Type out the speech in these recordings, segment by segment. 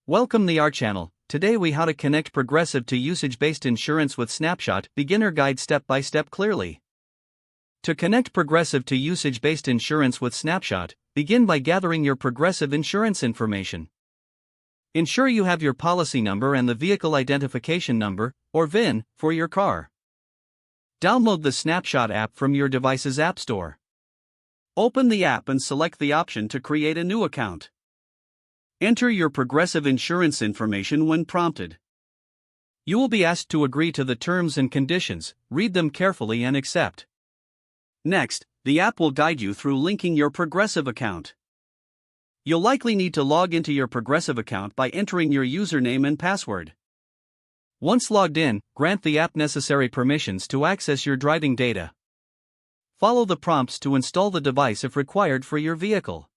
Welcome to our channel. Today we how to connect Progressive to usage-based insurance with Snapshot, beginner guide step by step clearly. To connect Progressive to usage-based insurance with Snapshot, begin by gathering your Progressive insurance information. Ensure you have your policy number and the vehicle identification number, or VIN, for your car. Download the Snapshot app from your device's app store. Open the app and select the option to create a new account. Enter your Progressive insurance information when prompted. You will be asked to agree to the terms and conditions, read them carefully and accept. Next, the app will guide you through linking your Progressive account. You'll likely need to log into your Progressive account by entering your username and password. Once logged in, grant the app necessary permissions to access your driving data. Follow the prompts to install the device if required for your vehicle.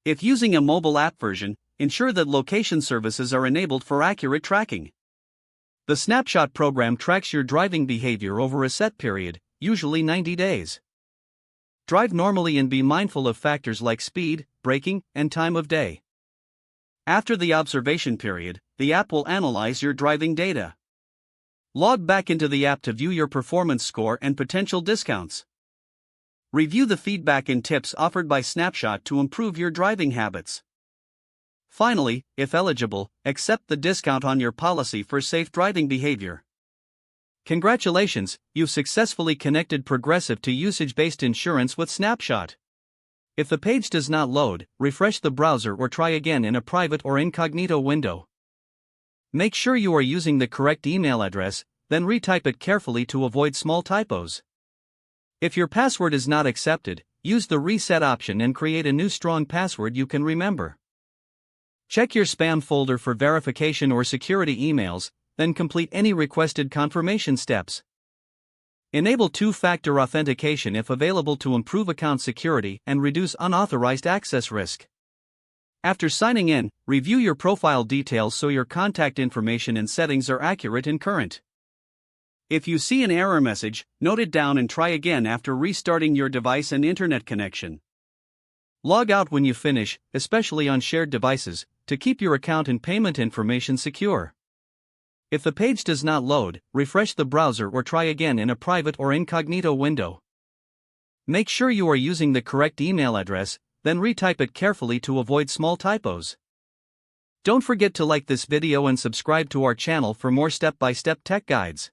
If using a mobile app version, ensure that location services are enabled for accurate tracking. The Snapshot program tracks your driving behavior over a set period, usually 90 days. Drive normally and be mindful of factors like speed, braking, and time of day. After the observation period, the app will analyze your driving data. Log back into the app to view your performance score and potential discounts. Review the feedback and tips offered by Snapshot to improve your driving habits. Finally, if eligible, accept the discount on your policy for safe driving behavior. Congratulations, you've successfully connected Progressive to usage-based insurance with Snapshot. If the page does not load, refresh the browser or try again in a private or incognito window. Make sure you are using the correct email address, then retype it carefully to avoid small typos. If your password is not accepted, use the reset option and create a new strong password you can remember. Check your spam folder for verification or security emails, then complete any requested confirmation steps. Enable two-factor authentication if available to improve account security and reduce unauthorized access risk. After signing in, review your profile details so your contact information and settings are accurate and current. If you see an error message, note it down and try again after restarting your device and internet connection. Log out when you finish, especially on shared devices, to keep your account and payment information secure. If the page does not load, refresh the browser or try again in a private or incognito window. Make sure you are using the correct email address, then retype it carefully to avoid small typos. Don't forget to like this video and subscribe to our channel for more step-by-step tech guides.